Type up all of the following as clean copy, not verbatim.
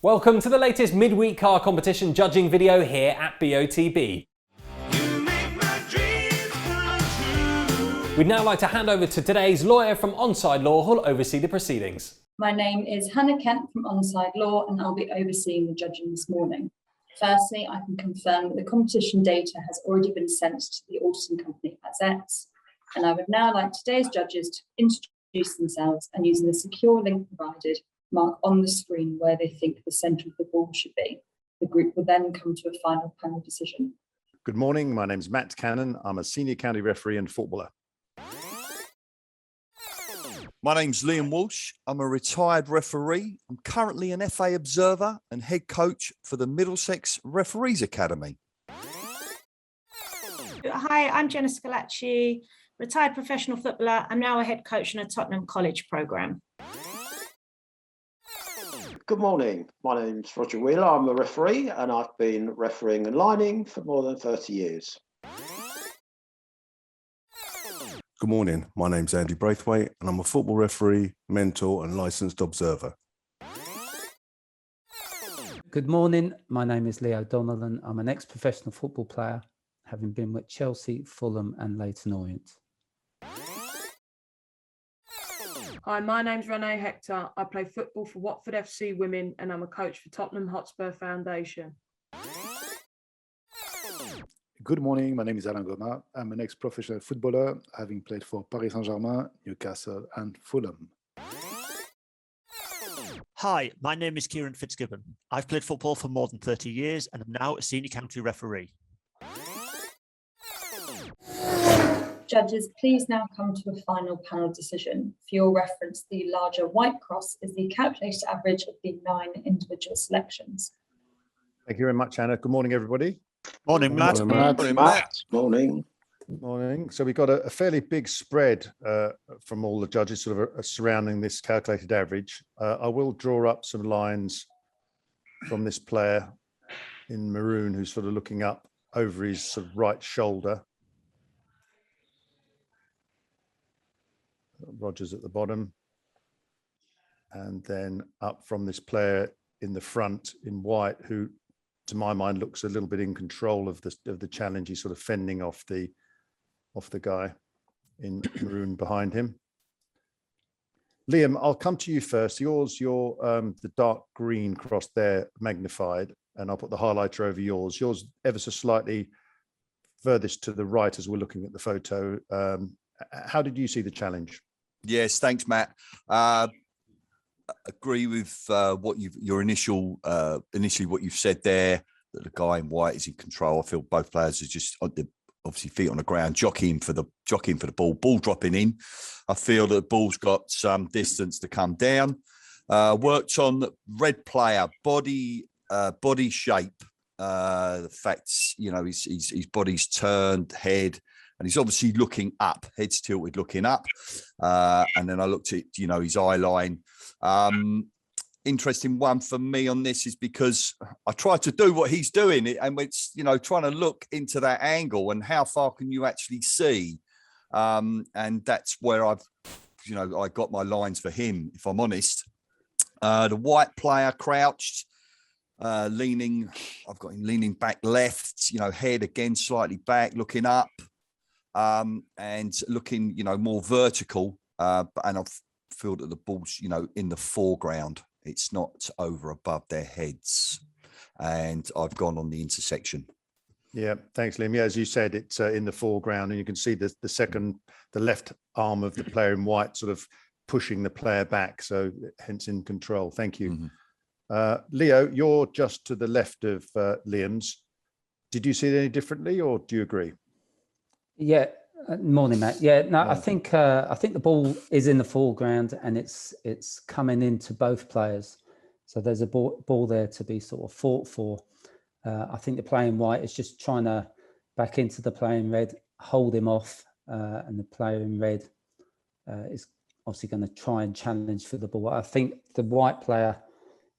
Welcome to the latest midweek car competition judging video here at BOTB. We'd now like to hand over to today's lawyer from Onside Law who'll oversee the proceedings. My name is Hannah Kent from Onside Law and I'll be overseeing the judging this morning. Firstly, I can confirm that the competition data has already been sent to the auditing company Azets, and I would now like today's judges to introduce themselves and using the secure link provided, mark on the screen where they think the centre of the ball should be. The group will then come to a final panel decision. Good morning, my name's Matt Cannon. I'm a senior county referee and footballer. My name's Liam Walsh. I'm a retired referee. I'm currently an FA observer and head coach for the Middlesex Referees Academy. Hi, I'm Jenna Scalacci, retired professional footballer. I'm now a head coach in a Tottenham College programme. Good morning. My name's Roger Wheeler. I'm a referee and I've been refereeing and lining for more than 30 years. Good morning, my name's Andy Braithwaite and I'm a football referee, mentor and licensed observer. Good morning, my name is Leo Donnellan. I'm an ex-professional football player, having been with Chelsea, Fulham and Leyton Orient. Hi, my name's Renee Hector. I play football for Watford FC Women and I'm a coach for Tottenham Hotspur Foundation. Good morning, my name is Alain Goma. I'm an ex-professional footballer, having played for Paris Saint-Germain, Newcastle and Fulham. Hi, my name is Kieran Fitzgibbon. I've played football for more than 30 years and I'm now a senior county referee. Judges, please now come to a final panel decision. For your reference, the larger white cross is the calculated average of the 9 individual selections. Thank you very much, Anna. Good morning, everybody. Morning, Matt. Morning, Matt. Morning. Morning. So we've got a fairly big spread from all the judges sort of surrounding this calculated average. I will draw up some lines from this player in maroon who's sort of looking up over his sort of right shoulder. Rogers at the bottom. And then up from this player in the front in white who, to my mind, looks a little bit in control of the challenge. He's sort of fending off the guy in maroon behind him. Liam, I'll come to you first. You're the dark green cross there magnified, and I'll put the highlighter over yours. Yours ever so slightly furthest to the right as we're looking at the photo. How did you see the challenge? Yes, thanks, Matt. Agree with initially what you've said there, that the guy in white is in control. I feel both players are just obviously feet on the ground, jockeying for the ball dropping in. I feel that the ball's got some distance to come down. Worked on red player body shape. The facts, his body's turned, head. And he's obviously looking up, head's tilted, looking up. And then I looked at, his eye line. Interesting one for me on this is because I tried to do what he's doing, and it's, trying to look into that angle and how far can you actually see? And that's where I got my lines for him, if I'm honest. The white player crouched, leaning, I've got him leaning back left, head again slightly back, looking up. And looking, more vertical, and I feel that the ball's, in the foreground. It's not over above their heads, and I've gone on the intersection. Yeah, thanks, Liam. Yeah, as you said, it's in the foreground, and you can see the left arm of the player in white sort of pushing the player back, so hence in control. Thank you. Mm-hmm. Leo, you're just to the left of Liam's. Did you see it any differently, or do you agree? Yeah, morning, Matt. Yeah, no, I think the ball is in the foreground and it's coming into both players. So there's a ball there to be sort of fought for. I think the player in white is just trying to back into the player in red, hold him off, and the player in red is obviously going to try and challenge for the ball. I think the white player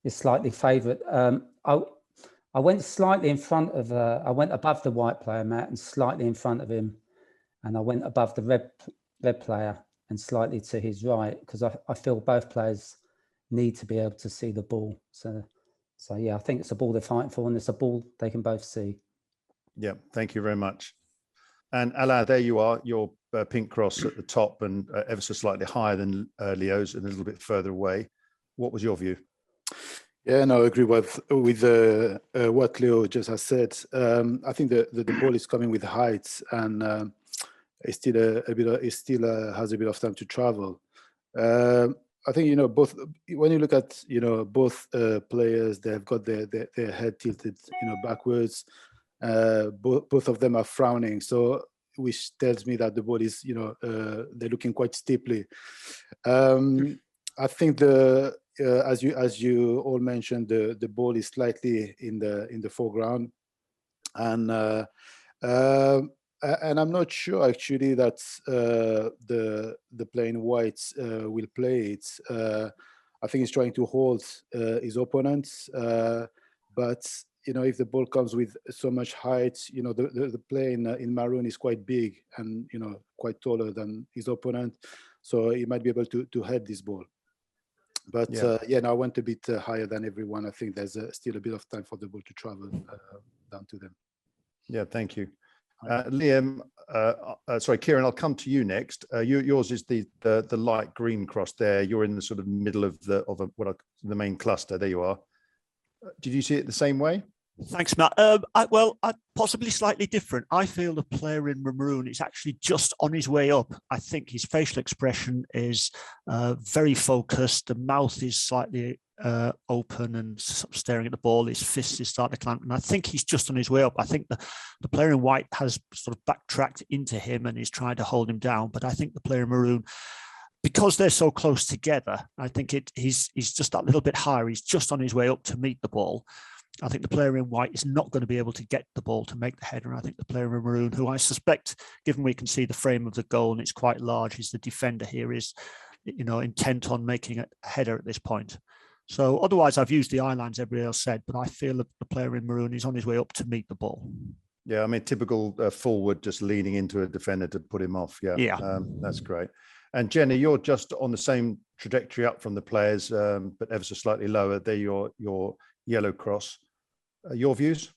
is slightly favoured. I went slightly in front of. I went above the white player, Matt, and slightly in front of him. And I went above the red player and slightly to his right because I feel both players need to be able to see the ball. So So yeah, I think it's a ball they're fighting for, and it's a ball they can both see. Yeah, thank you very much. And Alain, there you are, your pink cross at the top and ever so slightly higher than Leo's and a little bit further away. What was your view? Yeah, no, I agree with what Leo just has said. I think the ball is coming with height, and it still has a bit of time to travel. I think both. When you look at both players, they've got their head tilted backwards. Both of them are frowning, so which tells me that the ball is they're looking quite steeply. I think as you all mentioned, the ball is slightly in the foreground, and I'm not sure actually that the playing white will play it. I think he's trying to hold his opponent, but if the ball comes with so much height, the player in maroon is quite big and quite taller than his opponent, so he might be able to head this ball. But I went a bit higher than everyone. I think there's still a bit of time for the ball to travel down to them. Yeah, thank you. Liam, sorry, Kieran, I'll come to you next. Yours is the light green cross there. You're in the sort of middle of the main cluster. There you are. Did you see it the same way? Thanks, Matt. Possibly slightly different. I feel the player in maroon is actually just on his way up. I think his facial expression is very focused. The mouth is slightly open and staring at the ball. His fist is starting to clamp, and I think he's just on his way up. I think the player in white has sort of backtracked into him and is trying to hold him down. But I think the player in maroon, because they're so close together, I think he's just that little bit higher. He's just on his way up to meet the ball. I think the player in white is not going to be able to get the ball to make the header. I think the player in maroon, who I suspect, given we can see the frame of the goal and it's quite large, is the defender here, is intent on making a header at this point. So otherwise, I've used the eye lines everybody else said, but I feel that the player in maroon is on his way up to meet the ball. Yeah, I mean, typical forward just leaning into a defender to put him off. Yeah. That's great. And Jenny, you're just on the same trajectory up from the players, but ever so slightly lower. There, your yellow cross. Your views?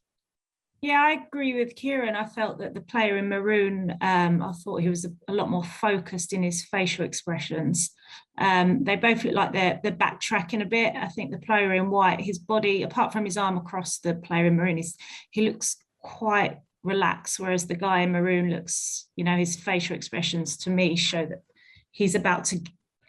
Yeah, I agree with Kieran. I felt that the player in maroon, I thought he was a lot more focused in his facial expressions. They both look like they're backtracking a bit. I think the player in white, his body, apart from his arm across the player in maroon, he looks quite relaxed, whereas the guy in maroon looks, his facial expressions to me show that he's about to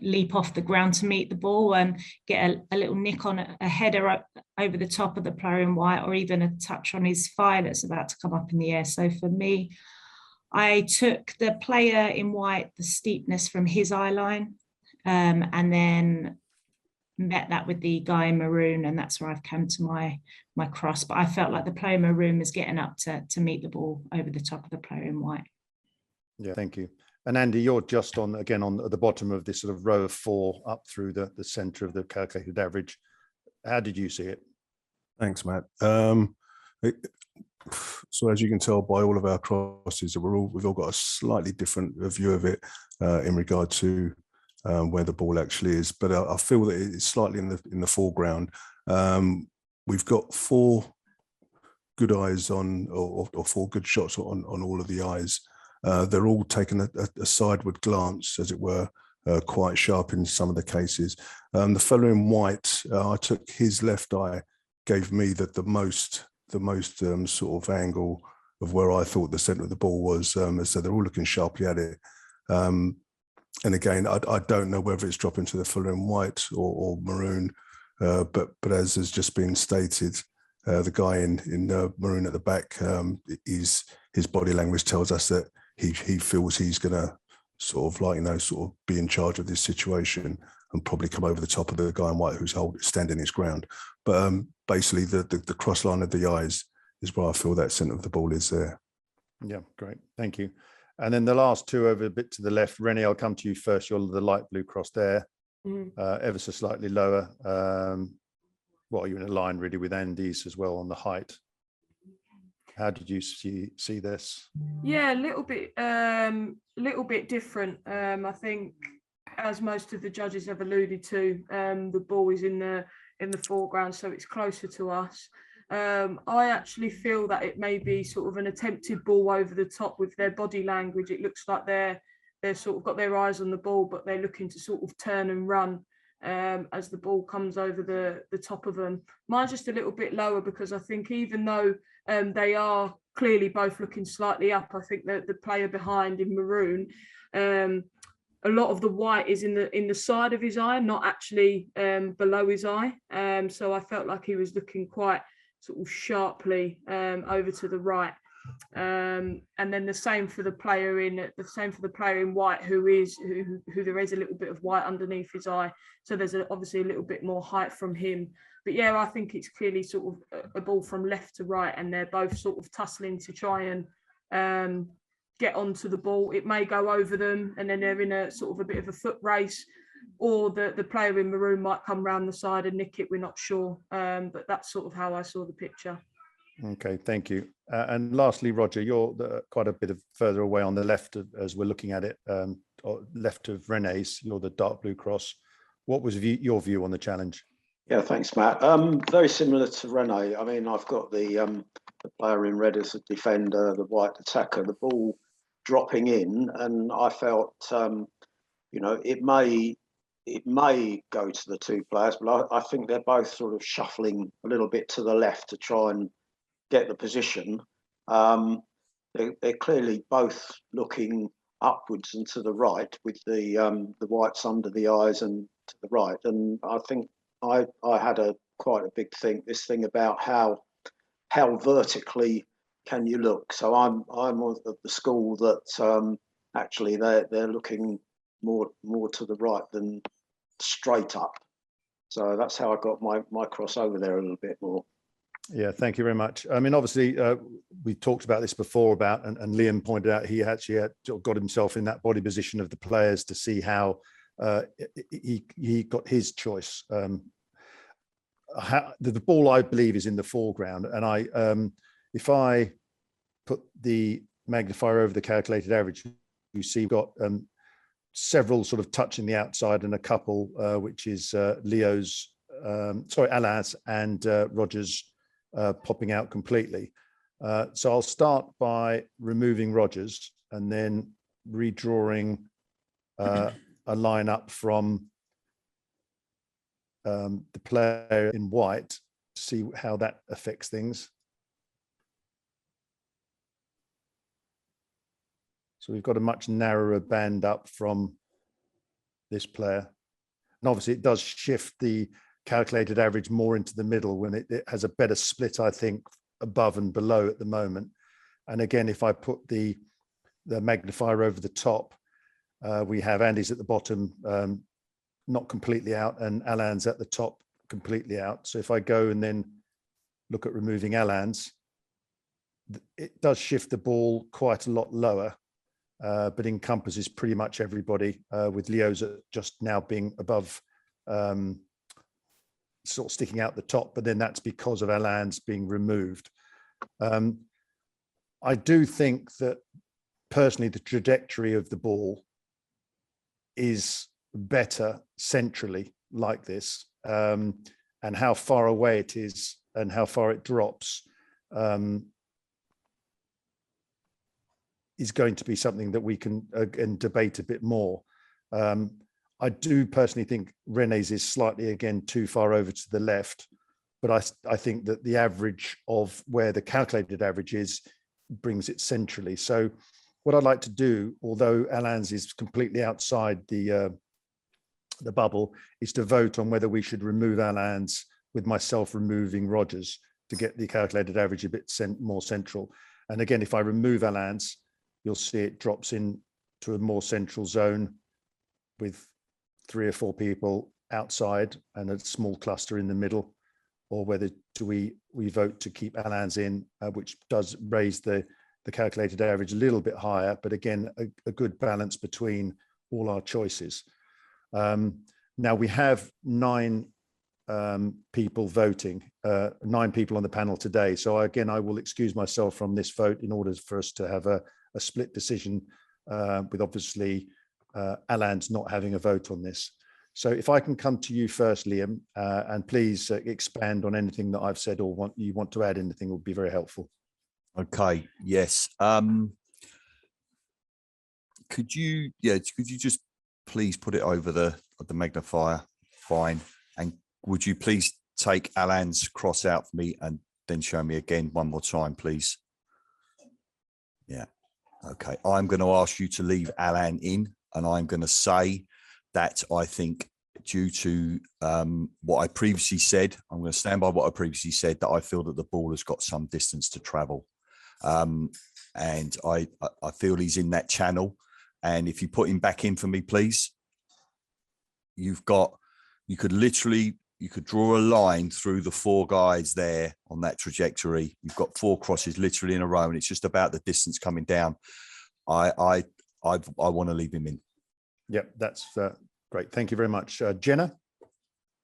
leap off the ground to meet the ball and get a little nick on a header over the top of the player in white, or even a touch on his thigh that's about to come up in the air. So for me, I took the player in white, the steepness from his eye line, and then met that with the guy in maroon, and that's where I've come to my cross. But I felt like the player in maroon was getting up to meet the ball over the top of the player in white. Yeah, thank you. And Andy, you're just on at the bottom of this sort of row of four up through the center of the calculated average. How did you see it? Thanks, Matt. So as you can tell by all of our crosses, we've all got a slightly different view of it in regard to where the ball actually is. But I feel that it's slightly in the foreground. We've got four good eyes on, or four good shots on all of the eyes. They're all taking a sideward glance, as it were, quite sharp in some of the cases. The fellow in white, I took his left eye, gave me the most sort of angle of where I thought the centre of the ball was. So they're all looking sharply at it. And again, I don't know whether it's dropping to the fellow in white or maroon, but as has just been stated, the guy in maroon at the back, his body language tells us that he feels he's going to sort of be in charge of this situation and probably come over the top of the guy in white who's standing his ground. But basically, the cross line of the eyes is where I feel that centre of the ball is there. Yeah, great, thank you. And then the last two over a bit to the left. Rennie, I'll come to you first. You're the light blue cross there, ever so slightly lower. Well, you're in a line really with Andy's as well on the height. How did you see this? Yeah, a little bit different. I think, as most of the judges have alluded to, the ball is in in the foreground, so it's closer to us. I actually feel that it may be sort of an attempted ball over the top with their body language. It looks like they're sort of got their eyes on the ball, but they're looking to sort of turn and run as the ball comes over the top of them. Mine's just a little bit lower because I think even though they are clearly both looking slightly up, I think that the player behind in maroon, a lot of the white is in the side of his eye, not actually below his eye. So I felt like he was looking quite sort of sharply over to the right. And then the same for the player in white, who there is a little bit of white underneath his eye. So there's obviously a little bit more height from him. But yeah, I think it's clearly sort of a ball from left to right, and they're both sort of tussling to try and get onto the ball. It may go over them, and then they're in a sort of a bit of a foot race, or the player in maroon might come round the side and nick it. We're not sure, but that's sort of how I saw the picture. Okay, thank you. And lastly, Roger, you're quite a bit further away on the left as we're looking at it, left of Rene's. You're the dark blue cross. What was your view on the challenge? Yeah, thanks, Matt. Very similar to Rene. I mean, I've got the player in red as a defender, the white attacker, the ball dropping in, and I felt, it may go to the two players, but I think they're both sort of shuffling a little bit to the left to try and get the position. They're clearly both looking upwards and to the right, with the whites under the eyes and to the right. And I think I had quite a big this thing about how vertically can you look. So I'm of the school that actually they're looking more to the right than straight up. So that's how I got my crossover there a little bit more. Yeah, thank you very much. I mean, obviously, we talked about this before and Liam pointed out he actually had got himself in that body position of the players to see how he got his choice. The ball, I believe, is in the foreground, and if I put the magnifier over the calculated average, you see we've got several sort of touching the outside and a couple, which is Alain's and Roger's popping out completely. So I'll start by removing Rogers and then redrawing a line up from the player in white to see how that affects things. So we've got a much narrower band up from this player. And obviously it does shift the calculated average more into the middle when it has a better split, I think, above and below at the moment. And again, if I put the magnifier over the top, we have Andy's at the bottom, not completely out, and Alain's at the top completely out. So if I go and then look at removing Alain's, it does shift the ball quite a lot lower, but encompasses pretty much everybody, with Leo's just now being above, sort of sticking out the top, but then that's because of Alain's being removed. I do think that personally the trajectory of the ball is better centrally like this, and how far away it is and how far it drops is going to be something that we can debate a bit more. I do personally think Rene's is slightly, again, too far over to the left, but I think that the average of where the calculated average is brings it centrally. So what I'd like to do, although Alain's is completely outside the bubble, is to vote on whether we should remove Alain's with myself removing Rogers to get the calculated average a bit more central. And again, if I remove Alain's, you'll see it drops in to a more central zone with 3 or 4 people outside and a small cluster in the middle, or whether we vote to keep Alain's in, which does raise the calculated average a little bit higher, but again, a good balance between all our choices. Now we have 9 people voting, 9 people on the panel today. So again, I will excuse myself from this vote in order for us to have a split decision, with obviously Alain's not having a vote on this. So if I can come to you first, Liam, and please expand on anything that I've said or you want to add anything would be very helpful. Okay. Yes. Could you just please put it over the magnifier? Fine. And would you please take Alan's cross out for me and then show me again one more time, please? Yeah. Okay. I'm going to ask you to leave Alan in, and I'm going to say that I think due to what I previously said, I'm going to stand by what I previously said, that I feel that the ball has got some distance to travel. And I feel he's in that channel. And if you put him back in for me, please, you could draw a line through the 4 guys there on that trajectory. You've got 4 crosses literally in a row, and it's just about the distance coming down. I want to leave him in. Yep, that's great. Thank you very much. Jenna?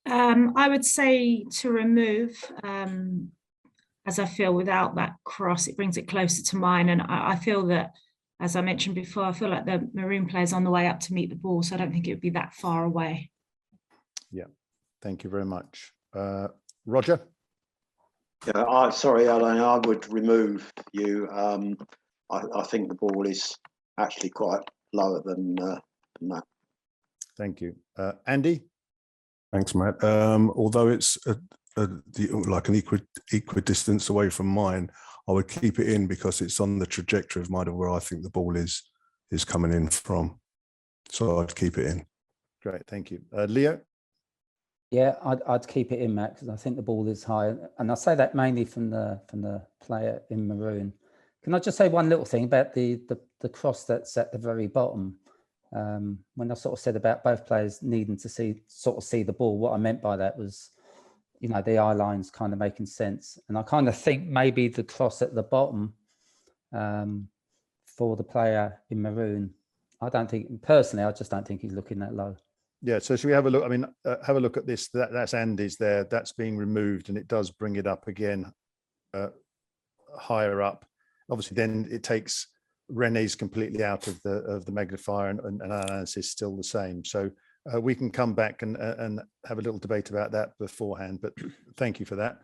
I would say to remove, as I feel without that cross, it brings it closer to mine. And I feel that, as I mentioned before, I feel like the Maroon player's on the way up to meet the ball, so I don't think it would be that far away. Yeah, thank you very much. Roger? Yeah, sorry, Alan, I would remove you. I think the ball is actually quite lower than that. Thank you. Andy? Thanks, Matt. Although it's like an equidistance away from mine, I would keep it in because it's on the trajectory of mine of where I think the ball is coming in from. So I'd keep it in. Great, thank you. Leo? Yeah, I'd keep it in, Matt, because I think the ball is high, and I say that mainly from the player in maroon. Can I just say one little thing about the cross that's at the very bottom? When I sort of said about both players needing to see the ball, what I meant by that was, the eye lines kind of making sense, and I kind of think maybe the cross at the bottom for the player in maroon, I just don't think he's looking that low. Yeah, so should we have a look? I mean, have a look at this. That's Andy's there. That's being removed, and it does bring it up again, higher up. Obviously, then it takes Rene's completely out of the magnifier, and Alan's is still the same. So we can come back and have a little debate about that beforehand. But thank you for that,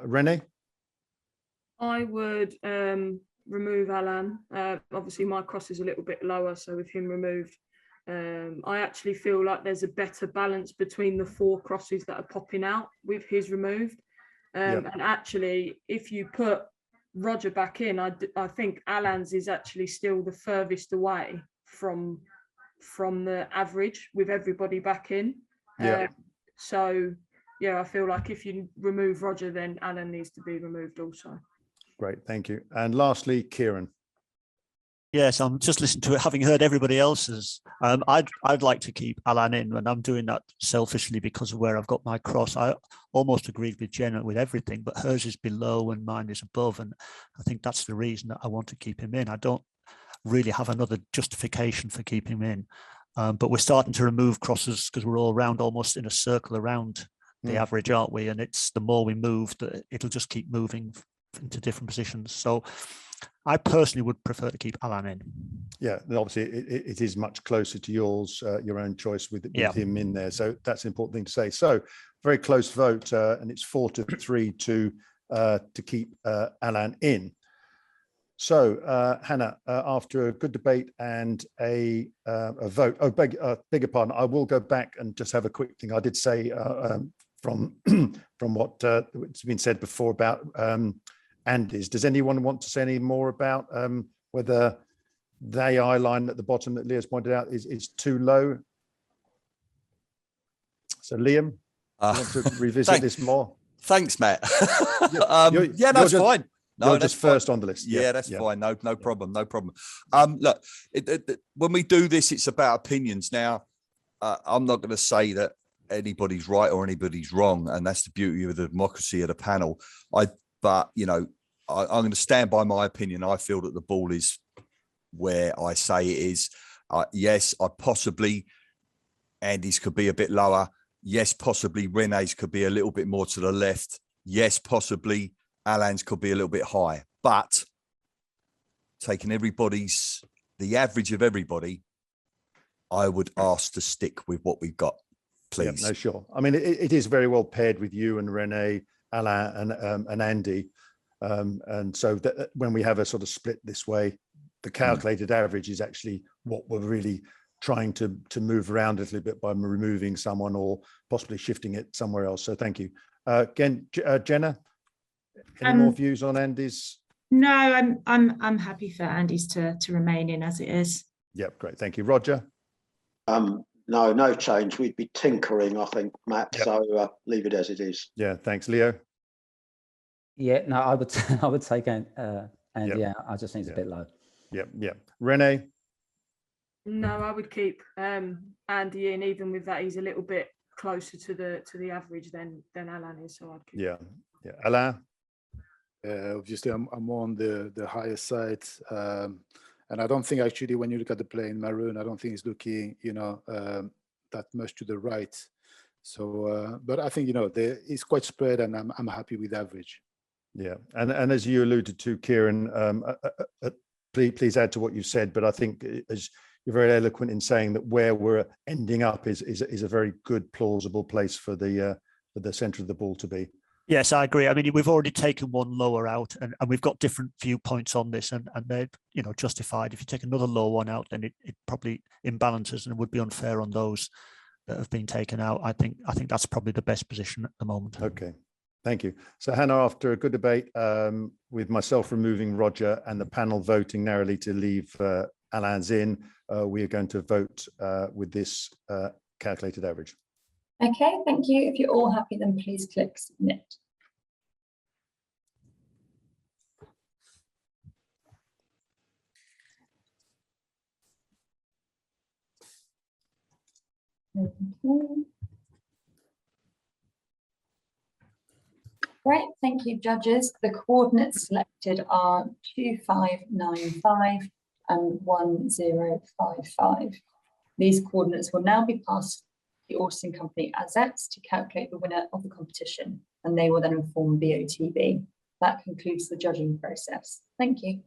Rene. I would remove Alan. Obviously, my cross is a little bit lower, so with him removed, I actually feel like there's a better balance between the 4 crosses that are popping out with his removed. And actually, if you put Roger back in, I think Alan's is actually still the furthest away from the average with everybody back in. So yeah, I feel like if you remove Roger, then Alan needs to be removed also. Great, thank you. And lastly, Kieran. Yes, I'm just listening to it, having heard everybody else's. I'd like to keep Alan in, and I'm doing that selfishly because of where I've got my cross. I almost agreed with Jenna with everything, but hers is below and mine is above, and I think that's the reason that I want to keep him in. I don't really have another justification for keeping him in, but we're starting to remove crosses because we're all around almost in a circle around the average, aren't we? And it's the more we move, it'll just keep moving into different positions. So I personally would prefer to keep Alan in. Yeah, obviously it is much closer to yours, your own choice with him in there. So that's an important thing to say. So very close vote, and it's 4-3 to keep Alan in. So Hannah, after a good debate and a vote, beg your pardon, I will go back and just have a quick thing. I did say from what's been said before about Andy's. Does anyone want to say any more about whether the eye line at the bottom that Leah's pointed out is too low? So Liam, you want to revisit this more? Thanks, Matt. Yeah, that's fine. No, you're just first on the list. Yeah, that's fine. No problem. No problem. Look, when we do this, it's about opinions. Now, I'm not going to say that anybody's right or anybody's wrong, and that's the beauty of the democracy of the panel. But, I'm going to stand by my opinion. I feel that the ball is where I say it is. Yes, possibly Andy's could be a bit lower. Yes, possibly Rene's could be a little bit more to the left. Yes, possibly Alan's could be a little bit high. But taking the average of everybody, I would ask to stick with what we've got. please. No, sure. I mean, it is very well paired with you and Rene, Alain, and Andy. And so that when we have a sort of split this way, the calculated average is actually what we're really trying to move around a little bit by removing someone or possibly shifting it somewhere else. So thank you. Again, Jenna, any more views on Andy's? No, I'm happy for Andy's to remain in as it is. Yep, great. Thank you. Roger? No change. We'd be tinkering, I think, Matt. Yep. So leave it as it is. Yeah, thanks. Leo? Yeah, no, I would take Andy Yep. out. I just think it's a bit low. Yep. Rene? No, I would keep Andy in. Even with that, he's a little bit closer to the average than Alan is. So I'd keep. Yeah. Alain? Obviously, I'm on the higher side, and I don't think actually when you look at the play in maroon, I don't think it's looking that much to the right. So, but I think it's quite spread, and I'm happy with average. Yeah, and as you alluded to, Kieran, please add to what you've said. But I think as you're very eloquent in saying that where we're ending up is a very good, plausible place for the centre of the ball to be. Yes, I agree. I mean, we've already taken one lower out, and we've got different viewpoints on this, and they're justified. If you take another low one out, then it probably imbalances and would be unfair on those that have been taken out. I think that's probably the best position at the moment. Okay, thank you. So Hannah, after a good debate with myself removing Roger and the panel voting narrowly to leave Alain's in, we are going to vote with this calculated average. Okay, thank you. If you're all happy, then please click submit. Right, thank you, judges. The coordinates selected are 2595 and 1055. These coordinates will now be passed the auditing company ASETS to calculate the winner of the competition, and they will then inform BOTB. That concludes the judging process. Thank you.